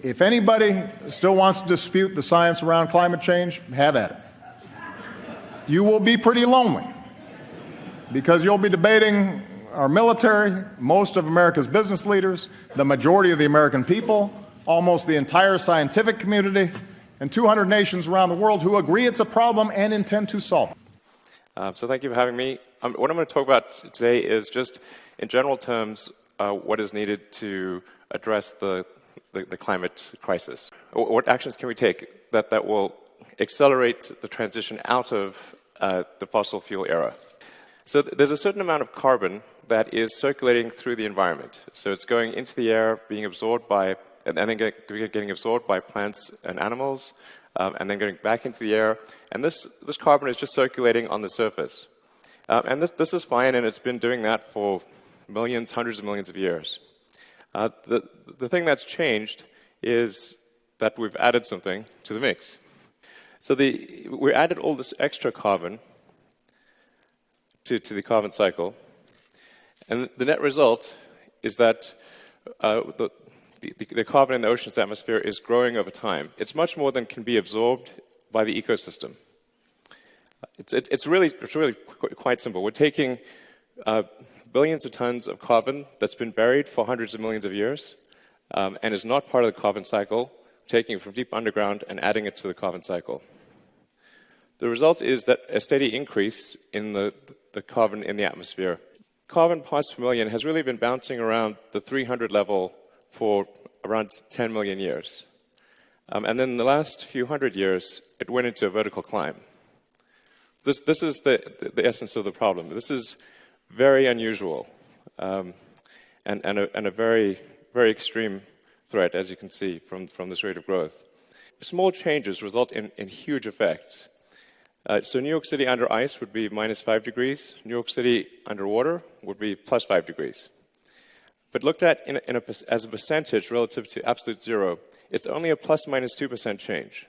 If anybody still wants to dispute the science around climate change, have at it. You will be pretty lonely because you'll be debating our military, most of America's business leaders, the majority of the American people, almost the entire scientific community, and 200 nations around the world who agree it's a problem and intend to solve it. So thank you for having me. What I'm going to talk about today is just, in general terms, what is needed to address the climate crisis. What actions can we take that will accelerate the transition out of the fossil fuel era? So there's a certain amount of carbon that is circulating through the environment. So it's going into the air, being absorbed by, and then getting absorbed by plants and animals, and then going back into the air. And this carbon is just circulating on the surface. And this is fine, and it's been doing that for millions, hundreds of millions of years. The thing that's changed is that we've added something to the mix. So we added all this extra carbon to the carbon cycle, and the net result is that the carbon in the ocean's atmosphere is growing over time. It's much more than can be absorbed by the ecosystem. It's really quite simple. We're taking billions of tons of carbon that's been buried for hundreds of millions of years and is not part of the carbon cycle, taking it from deep underground and adding it to the carbon cycle. The result is that a steady increase in the carbon in the atmosphere. Carbon parts per million has really been bouncing around the 300 level for around 10 million years. And then in the last few hundred years, it went into a vertical climb. This is the essence of the problem. This is very unusual and a very, very extreme threat, as you can see from this rate of growth. Small changes result in huge effects. So New York City under ice would be -5 degrees. New York City underwater would be +5 degrees. But looked at as a percentage relative to absolute zero, it's only a ±2% change.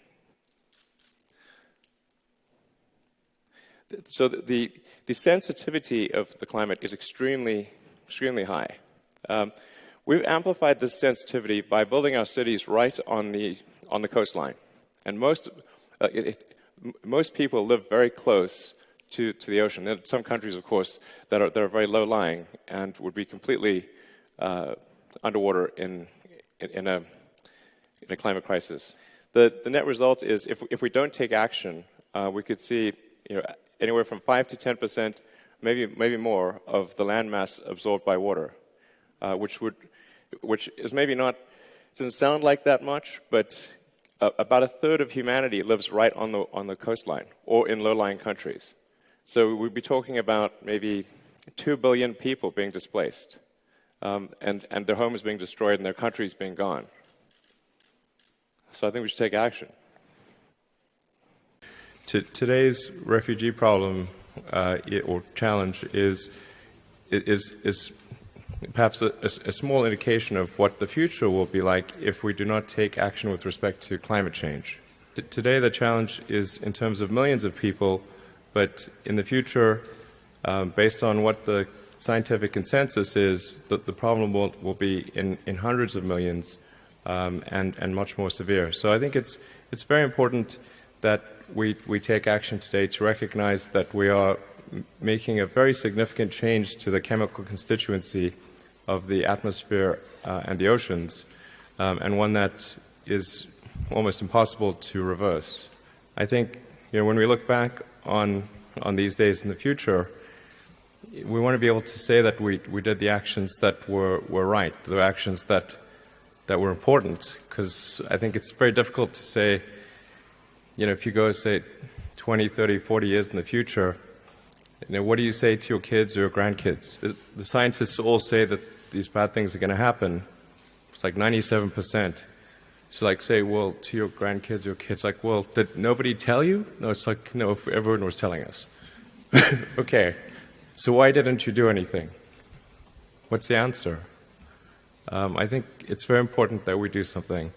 So the sensitivity of the climate is extremely high. We've amplified this sensitivity by building our cities right on the coastline, and most people live very close to the ocean. There are some countries, of course, that are very low-lying and would be completely underwater in a climate crisis. The net result is, if we don't take action, we could see anywhere from 5 to 10%, maybe more, of the land mass absorbed by water, which is maybe not, doesn't sound like that much, but about a third of humanity lives right on the coastline or in low-lying countries. So we'd be talking about maybe 2 billion people being displaced, and their homes being destroyed and their countries being gone. So I think we should take action. Today's refugee problem or challenge is perhaps a small indication of what the future will be like if we do not take action with respect to climate change. Today the challenge is in terms of millions of people, but in the future, based on what the scientific consensus is, the problem will be in hundreds of millions and much more severe. So I think it's very important that we take action today to recognize that we are making a very significant change to the chemical constituency of the atmosphere and the oceans, and one that is almost impossible to reverse. I think when we look back on these days in the future, we want to be able to say that we did the actions that were right, the actions that were important, because I think it's very difficult to say, if you go, say, 20, 30, 40 years in the future, what do you say to your kids or your grandkids? The scientists all say that these bad things are going to happen. It's like 97%. So say, well, to your grandkids, your kids, well, did nobody tell you? No, it's like, no, everyone was telling us. Okay, so why didn't you do anything? What's the answer? I think it's very important that we do something.